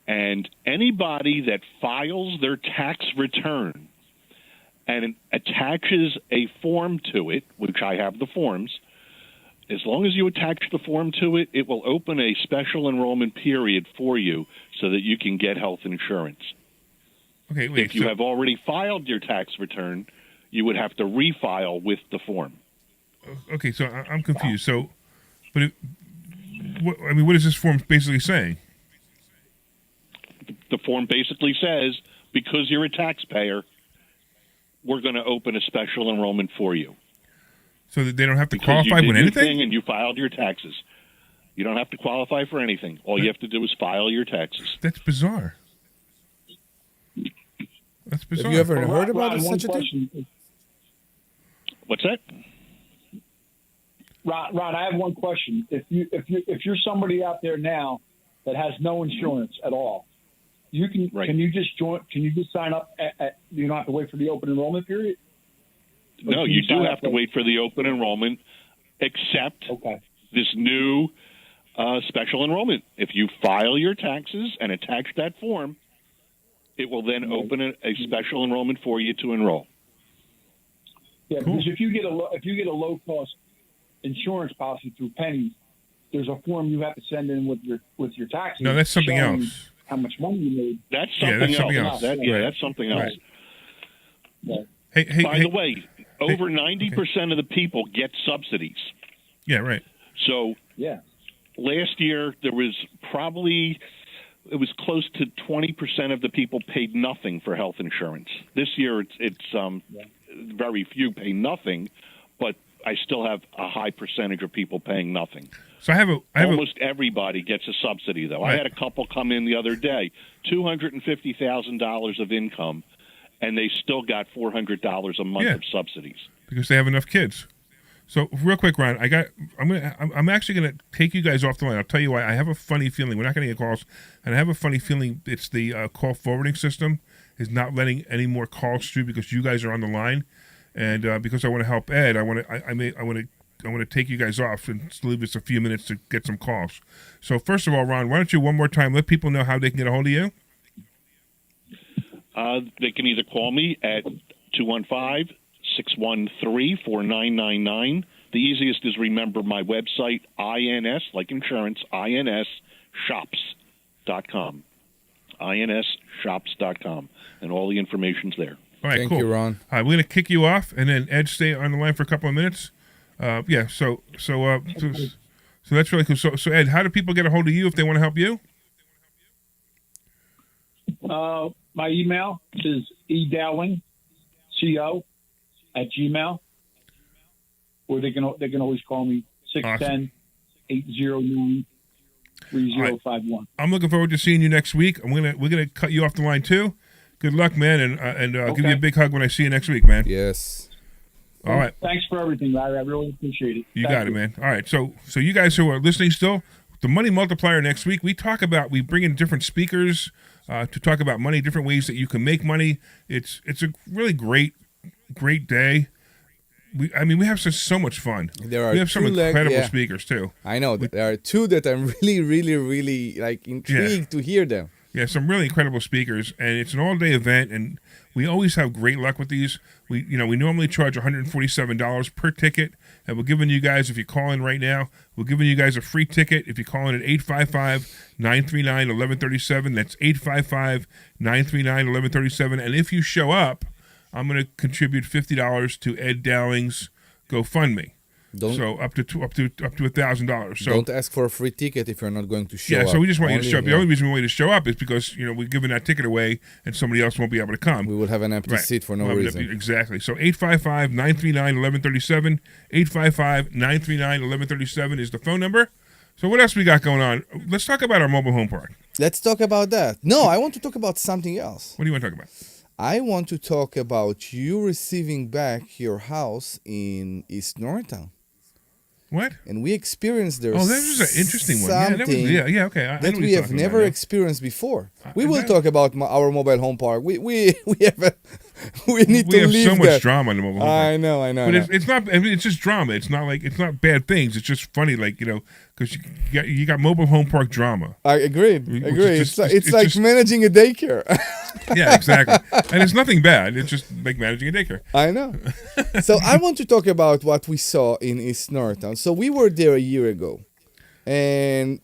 And anybody that files their tax return and attaches a form to it, which I have the forms, as long as you attach the form to it, it will open a special enrollment period for you so that you can get health insurance. Okay, wait, if you have already filed your tax return, you would have to refile with the form. Okay, so I'm confused. So, but what is this form basically saying? The form basically says, because you're a taxpayer, we're going to open a special enrollment for you. So that they don't have to Because you qualify did with your anything? thing and you filed your taxes. You don't have to qualify for anything. All you have to do is file your taxes. That's bizarre. That's bizarre. Have you ever Well, heard Ron, about one such a thing? question. What's that? Ron, I have one question. If you're somebody out there now that has no insurance at all, you can Right. can you just join? Can you just sign up? You don't have to wait for the open enrollment period. Or No, can you do sign have up to wait for the open enrollment, except Okay. this new special enrollment. If you file your taxes and attach that form, it will then open a special enrollment for you to enroll. Yeah, Cool. because if you get a low cost insurance policy through Penny, there's a form you have to send in with your taxes. No, that's something showing else. How much money you made. That's Yeah, something that's else. something else. Yeah, that's something else. Right. Yeah. Hey, By the way, over 90% of the people get subsidies. yeah, right. So Yeah. last year there was it was close to 20% of the people paid nothing for health insurance. This year it's very few pay nothing, but I still have a high percentage of people paying nothing. So I have a Almost everybody gets a subsidy, though. I Right. had a couple come in the other day, $250,000 of income, and they still got $400 a month Yeah. of subsidies. because they have enough kids. So real quick, Ron, I'm actually gonna take you guys off the line. I'll tell you why. I have a funny feeling we're not gonna get calls, and I have a funny feeling it's the call forwarding system is not letting any more calls through because you guys are on the line, and because I want to help Ed, I want to take you guys off and just leave us a few minutes to get some calls. So first of all, Ron, why don't you one more time let people know how they can get a hold of you? They can either call me at 215-613-4999. The easiest is remember my website, INS, like insurance, INSshops.com. INSshops.com. And all the information's there. All right, Thank cool. you, Ron. All right, we're gonna kick you off, and then Ed stay on the line for a couple of minutes. So that's really cool. So Ed, how do people get a hold of you if they want to help you? My email is edowling.co@gmail, or they can always call me 610-809-3051. I'm looking forward to seeing you next week. We're gonna cut you off the line too. Good luck, man, and I'll give you a big hug when I see you next week, man. Yes. All right, Thanks for everything, Larry. I really appreciate it. you Thank got it, man. All right, so you guys who are listening still, the Money Multiplier next week. We bring in different speakers to talk about money, different ways that you can make money. It's a really great day. We have so much fun. There are we have some two incredible speakers too. I know. There are two that I'm really, really, really intrigued to hear them. Yeah, some really incredible speakers, and it's an all-day event, and we always have great luck with these. We normally charge $147 per ticket, and we're giving you guys, if you call in right now, we're giving you guys a free ticket if you call in at 855-939-1137. That's 855-939-1137, and if you show up, I'm going to contribute $50 to Ed Dowling's GoFundMe. So up to $1,000. So don't ask for a free ticket if you're not going to show up. Yeah, so we just want you to Only- show up. The only reason we want you to show up is because we're giving that ticket away, and somebody else won't be able to come. we will have an empty Right. seat for no Well, reason. Exactly. So 855-939-1137. 855-939-1137 is the phone number. So what else we got going on? Let's talk about our mobile home park. Let's talk about that. No, I want to talk about something else. What do you want to talk about? I want to talk about you receiving back your house in East Norristown. What? And we experienced there Oh, that was an interesting one. Yeah, something okay. I know that what we you're have talking never about now. experienced before. We and will that- talk about our mobile home park. We have we need We to have leave so much that. drama in the mobile home park. I know. But it's not. I mean, it's just drama. It's not bad things. It's just funny, because you got mobile home park drama. I agreed. Which Agree. is It's, just- it's it's like just- managing a daycare. Yeah, exactly. And it's nothing bad. It's just like managing a daycare. I know. So I want to talk about what we saw in East Norristown. So we were there a year ago, and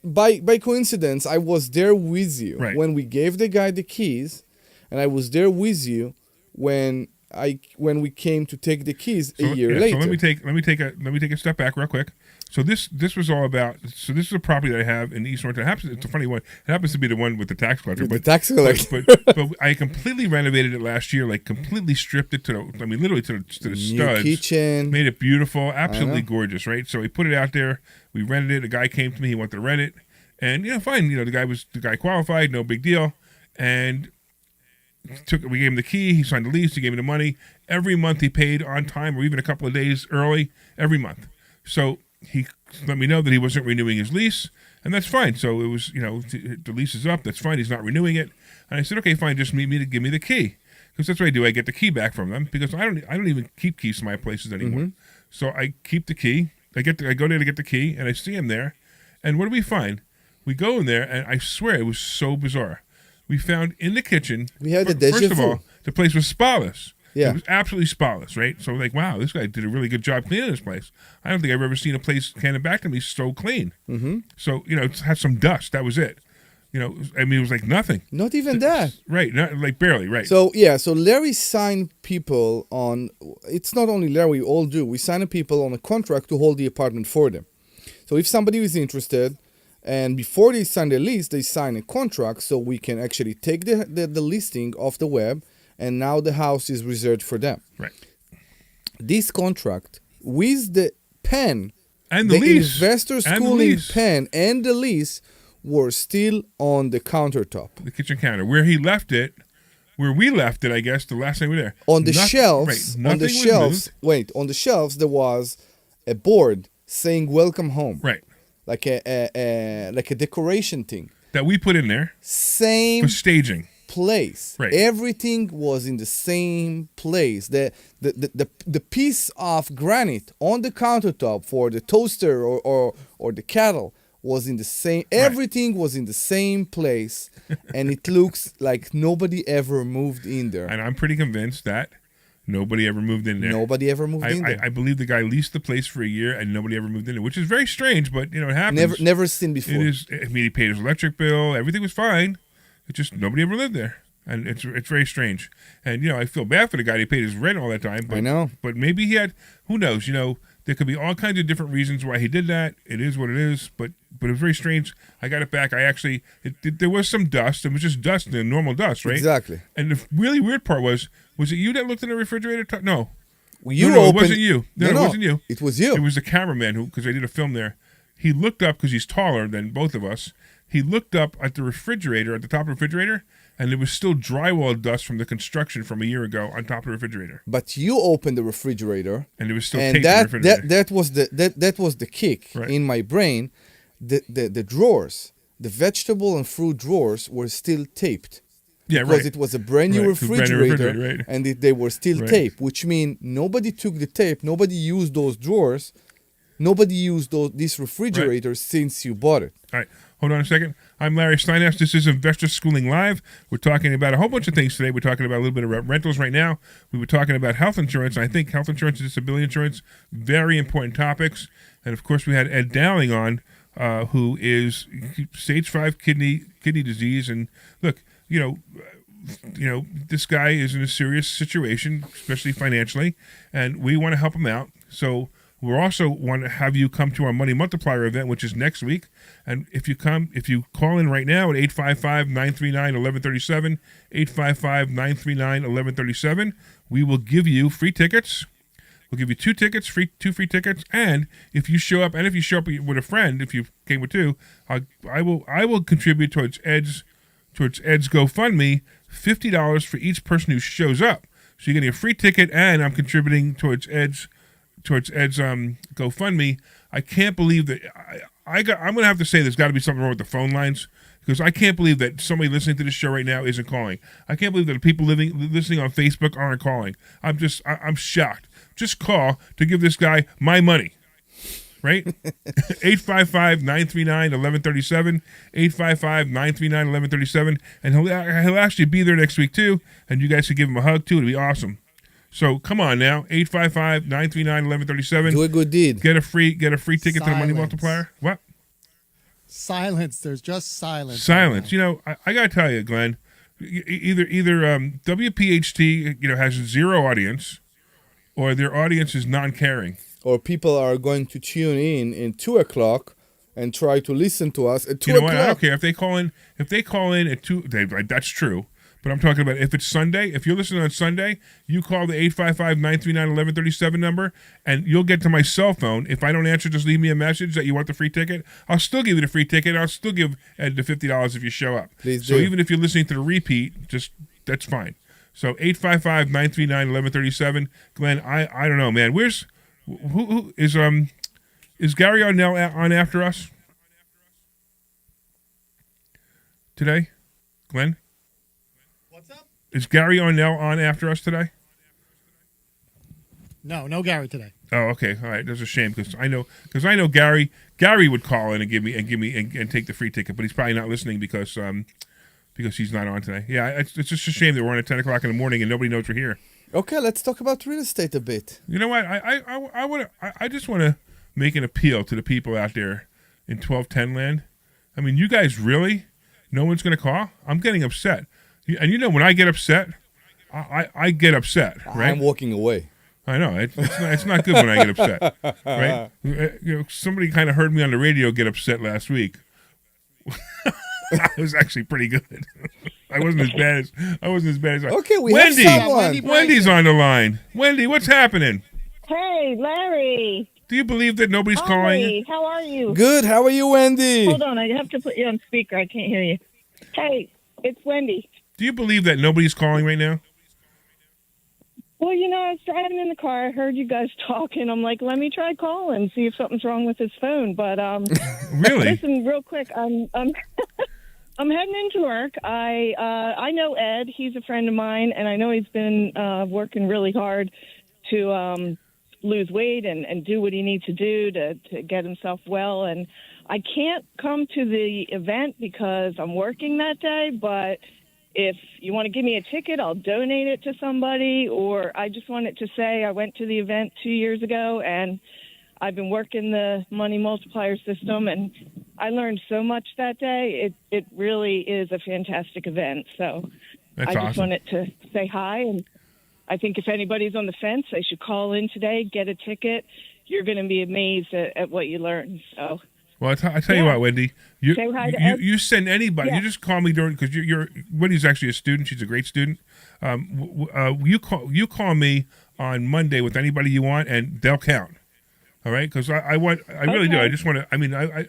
by coincidence, I was there with you Right. when we gave the guy the keys, and I was there with you when we came to take the keys a year later. So let me take a step back real quick. So this was all about. So this is a property that I have in East Orange. It's a funny one. It happens to be the one with the tax collector. The tax collector. But I completely renovated it last year. Like completely stripped it to the. I mean, literally to the New studs. kitchen. Made it beautiful, absolutely gorgeous. Right. So we put it out there. We rented it. A guy came to me. He wanted to rent it, and fine. The guy qualified. No big deal. And we gave him the key. He signed the lease. He gave me the money. Every month he paid on time, or even a couple of days early. Every month. So he let me know that he wasn't renewing his lease, and that's fine. So it was, the lease is up. That's fine. He's not renewing it, and I said, okay, fine. Just meet me to give me the key, because that's what I do. I get the key back from them because I don't even keep keys to my places anymore. So I keep the key. I go there to get the key, and I see him there, and what do we find? We go in there, and I swear it was so bizarre. We found in the kitchen. We had the first deja of vu. all, the place was spotless. Yeah. It was absolutely spotless, right? So like, wow, this guy did a really good job cleaning this place. I don't think I've ever seen a place handed back to me so clean. So, it had some dust. That was it. It was like nothing. Not even that. Right. Not, like barely, right. So Larry signed people on. It's not only Larry, we all do. We sign people on a contract to hold the apartment for them. So if somebody is interested, and before they sign the lease, they sign a contract so we can actually take the listing off the web, and now the house is reserved for them. Right. This contract with the pen and the lease, investor schooling pen and the lease were still on the countertop. The kitchen counter. Where we left it, I guess, the last time we were there. On the shelves, right, on the shelves there was a board saying welcome home. Right. Like a decoration thing. That we put in there. Same for staging. Place. Right. Everything was in the same place. The piece of granite on the countertop for the toaster or the kettle was in the same. Everything was in the same place, and it looks like nobody ever moved in there. And I'm pretty convinced that nobody ever moved in there. Nobody ever moved in there. I believe the guy leased the place for a year and nobody ever moved in there, which is very strange, but it happens. Never seen before. It is. I mean, he paid his electric bill. Everything was fine. It's just nobody ever lived there, and it's very strange. And I feel bad for the guy. He paid his rent all that time. But, I know. But maybe he had. Who knows? There could be all kinds of different reasons why he did that. It is what it is. But it was very strange. I got it back. There was some dust. It was just dust, the normal dust, right? Exactly. And the really weird part was it you that looked in the refrigerator? No. No, it wasn't you. No, it wasn't you. It was you. It was the cameraman because I did a film there. He looked up because he's taller than both of us. He looked up at the refrigerator, at the top of the refrigerator, and there was still drywall dust from the construction from a year ago on top of the refrigerator. But you opened the refrigerator, and there was still tape in the refrigerator. That was the kick in my brain. The drawers, the vegetable and fruit drawers were still taped. Yeah, because it was a brand new refrigerator, right. and they were still taped, which means nobody took the tape, nobody used those drawers, nobody used these refrigerators since you bought it. All right. Hold on a second. I'm Larry Steinhouse. This is Investor Schooling Live. We're talking about a whole bunch of things today. We're talking about a little bit about rentals right now. We were talking about health insurance. I think health insurance and disability insurance, very important topics. And, of course, we had Ed Dowling on, who is stage 5 kidney disease. And, look, this guy is in a serious situation, especially financially, and we want to help him out. So we also want to have you come to our Money Multiplier event, which is next week. And if you call in right now at 855-939-1137, 855-939-1137, we will give you free tickets. We'll give you two free tickets. And if you show up with a friend, if you came with two, I will contribute towards Ed's GoFundMe, $50 for each person who shows up. So you're getting a free ticket, and I'm contributing towards Ed's GoFundMe. I can't believe that I'm going to have to say there's got to be something wrong with the phone lines, because I can't believe that somebody listening to this show right now isn't calling. I can't believe that people listening on Facebook aren't calling. I'm shocked. Just call to give this guy my money. Right? 855-939-1137, 855-939-1137, and he'll actually be there next week too, and you guys should give him a hug too. It'll be awesome. So come on now, 855-939-1137. Do a good deed. Get a free ticket to the Money Multiplier. What? Silence. There's just silence. Silence. I got to tell you, Glenn, either WPHT has zero audience, or their audience is non-caring. or people are going to tune in 2 o'clock and try to listen to us at 2 You know o'clock. what? I don't care if they call in. If they call in at 2, that's true. But I'm talking about if it's Sunday. If you're listening on Sunday, you call the 855-939-1137 number, and you'll get to my cell phone. If I don't answer, just leave me a message that you want the free ticket. I'll still give you the free ticket. I'll still give Ed the $50 if you show up. Please so do. even if you're listening to the repeat, that's fine. So 855-939-1137. Glenn, I don't know, man. Where's who is Gary Arnell on after us today? Glenn? What's up? Is Gary Arnell on after us today? No Gary today. Oh, okay. All right. That's a shame because I know Gary would call in and give me and take the free ticket, but he's probably not listening because he's not on today. Yeah, it's just a shame that we're on at 10 o'clock in the morning and nobody knows we're here. Okay, let's talk about real estate a bit. You know what? I just want to make an appeal to the people out there in 1210 land. I mean, you guys really? No one's going to call? I'm getting upset. And you know, when I get upset, I get upset, right? I'm walking away. I know. It's not good when I get upset, right? You know, somebody kind of heard me on the radio get upset last week. I was actually pretty good. I wasn't as bad as Okay, we Wendy. have someone. Wendy's on the line. Wendy, what's happening? Hey, Larry. Do you believe that nobody's calling? Hi, how are you? Good. How are you, Wendy? Hold on, I have to put you on speaker. I can't hear you. Hey, it's Wendy. Do you believe that nobody's calling right now? Well, you know, I was driving in the car. I heard you guys talking. I'm like, let me try calling, see if something's wrong with his phone. But Really? listen, real quick. I'm I'm heading into work. I know Ed. He's a friend of mine, and I know he's been working really hard to lose weight and do what he needs to do to get himself well. And I can't come to the event because I'm working that day, but if you want to give me a ticket, I'll donate it to somebody. Or I just wanted to say I went to the event 2 years ago, and I've been working the money multiplier system, and I learned so much that day. It really is a fantastic event. So That's I just awesome. wanted to say hi, and I think if anybody's on the fence, they should call in today, get a ticket. You're going to be amazed at what you learn. So. Well, I tell you what, Wendy, you Say hi to Ed. you send anybody. Yeah. You just call me during because you're Wendy's actually a student. She's a great student. You call me on Monday with anybody you want, and they'll count. All right, because I really do. I just want to. I mean, I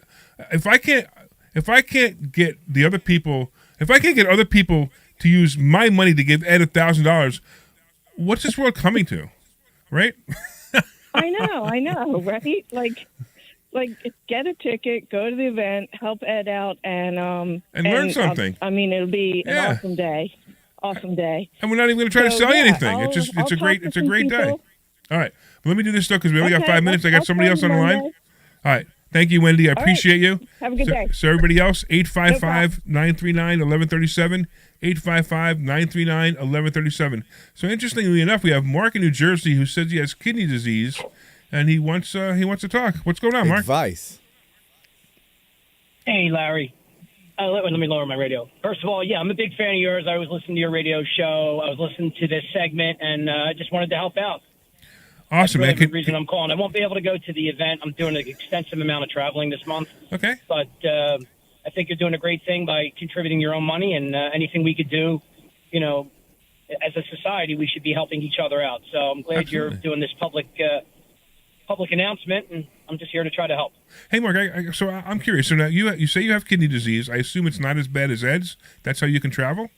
if I can't get the other people, if I can't get other people to use my money to give Ed $1,000, what's this world coming to? Right? I know, right? Like, get a ticket, go to the event, help Ed out, and learn something. I mean, it'll be an Yeah. awesome day. Awesome day. And we're not even going to try to So, sell you yeah, anything. It's I'll a great talk to some day. people. All right, let me do this stuff because we only got Okay, 5 minutes. I got I'll somebody call else on the you line. Monday. All right, thank you, Wendy. I right. appreciate you. Have a good day. So everybody else, 855-939-1137, 855-939-1137. So interestingly enough, we have Mark in New Jersey who says he has kidney disease, and he wants to talk. What's going on, Mark? Advice. Hey, Larry. Let me lower my radio. First of all, yeah, I'm a big fan of yours. I was listening to your radio show. I was listening to this segment, and I just wanted to help out. Awesome, That's really man. the reason I'm calling. I won't be able to go to the event. I'm doing an extensive amount of traveling this month. Okay. But I think you're doing a great thing by contributing your own money, and anything we could do, you know, as a society, we should be helping each other out. So I'm glad Absolutely. you're doing this public announcement, and I'm just here to try to help. Hey, Mark. So I'm curious. So now you say you have kidney disease. I assume it's not as bad as Ed's. That's how you can travel.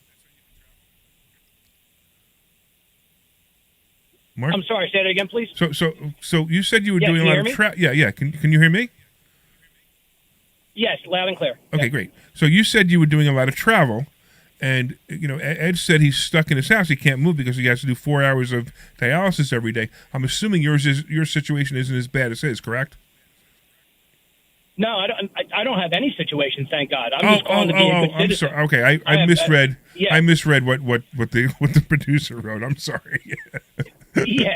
Mark? I'm sorry, say that again, please. So you said you were Yeah, doing a can you lot hear of me? travel. Yeah. Can you hear me? Yes, loud and clear. Okay, great. So you said you were doing a lot of travel, and you know Ed said he's stuck in his house. He can't move because he has to do 4 hours of dialysis every day. I'm assuming your situation isn't as bad as his, correct? No, I don't have any situation, thank God. I'm just calling to be a good I'm citizen. sorry. Okay, I have- misread. yeah. I misread what the producer wrote. I'm sorry. Yeah.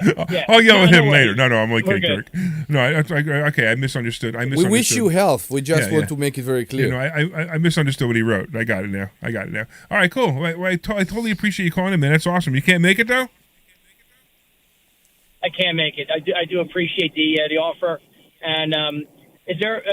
I'll yell No, at no him later. worries. No, I'm only We're kidding, good. Kirk. No, okay, I misunderstood. We wish you health. We just Yeah, want yeah. to make it very clear. You know, I misunderstood what he wrote. I got it now. All right, cool. I totally appreciate you calling in, man. That's awesome. You can't make it though. I can't make it. I do appreciate the offer. And is there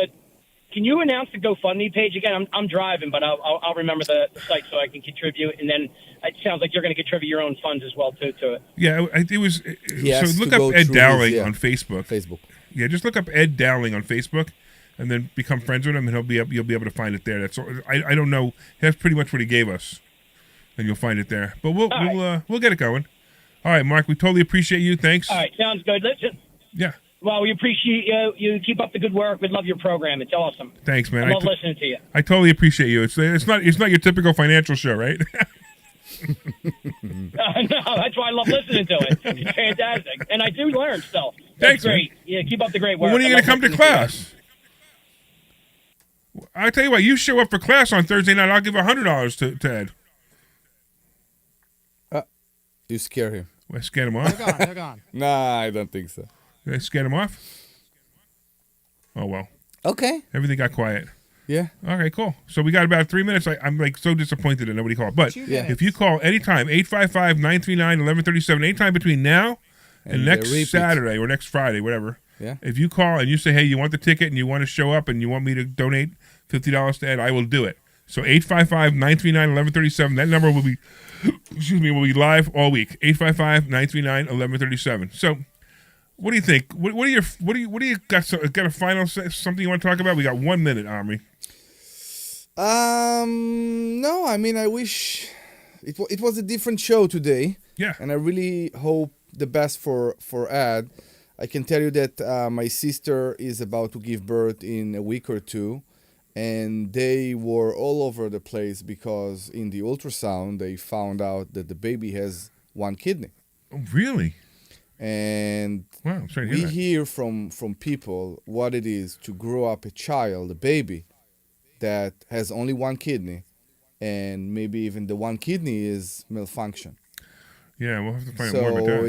can you announce the GoFundMe page again? I'm driving, but I'll remember the site so I can contribute. And then it sounds like you're going to contribute your own funds as well to it. Yeah, it was. He has So look to up go Ed through Dowling his, on Facebook. Facebook. Yeah, just look up Ed Dowling on Facebook, and then become friends with him, and you'll be able to find it there. That's all, I don't know. That's pretty much what he gave us, and you'll find it there. But we'll get it going. All right, Mark. We totally appreciate you. Thanks. All right, sounds good. Listen. Yeah. Well, we appreciate you. You keep up the good work. We love your program. It's awesome. Thanks, man. I love listening to you. I totally appreciate you. It's not your typical financial show, right? No, that's why I love listening to it. It's fantastic, and I do learn stuff. Thanks, That's great. man. Yeah, keep up the great work. Well, when are you I going to come to love listening class? I tell you what, you show up for class on Thursday night, I'll give $100 to Ed. You scare him. Well, scan him off. They're gone. Nah, I don't think so. Did I scan him off? Oh, well. Okay. Everything got quiet. Yeah. Okay, cool. So we got about 3 minutes. I'm like so disappointed that nobody called. But Yeah. if you call anytime, 855-939-1137, anytime between now and next repeat. Saturday or next Friday, whatever. Yeah. If you call and you say, hey, you want the ticket and you want to show up and you want me to donate $50 to Ed, I will do it. So 855-939-1137. That number will be, will be live all week. 855-939-1137. So, what do you think? What do you got? Got a final something you want to talk about? We got 1 minute, Omri. No, I mean, I wish it was a different show today. Yeah. And I really hope the best for Ed. I can tell you that my sister is about to give birth in a week or two, and they were all over the place because in the ultrasound they found out that the baby has one kidney. Oh, really? And wow, I'm sorry to we hear that. hear from people what it is to grow up a child, a baby, that has only one kidney, and maybe even the one kidney is malfunction. Yeah, we'll have to find out more about So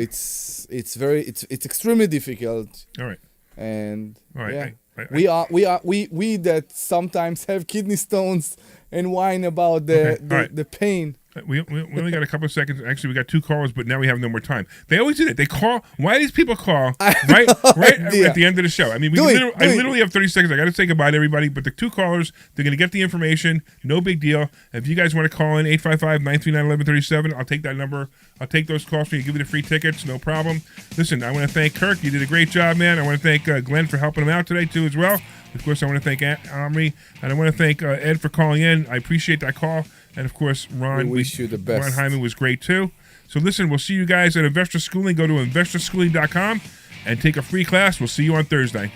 that. it's extremely difficult. All right. And All right. yeah, we that sometimes have kidney stones and whine about the pain. We only got a couple of seconds. Actually, we got 2 callers, but now we have no more time. They always do that. They call. Why do these people call right at the end of the show? I mean, I literally have 30 seconds. I got to say goodbye to everybody. But the 2 callers, they're going to get the information. No big deal. If you guys want to call in, 855-939-1137, I'll take that number. I'll take those calls for you. Give you the free tickets. No problem. Listen, I want to thank Kirk. You did a great job, man. I want to thank Glenn for helping him out today, too, as well. Of course, I want to thank Omri. And I want to thank Ed for calling in. I appreciate that call. And, of course, Ron. We wish you the best. Ron Hyman was great, too. So, listen, we'll see you guys at Investor Schooling. Go to investorschooling.com and take a free class. We'll see you on Thursday.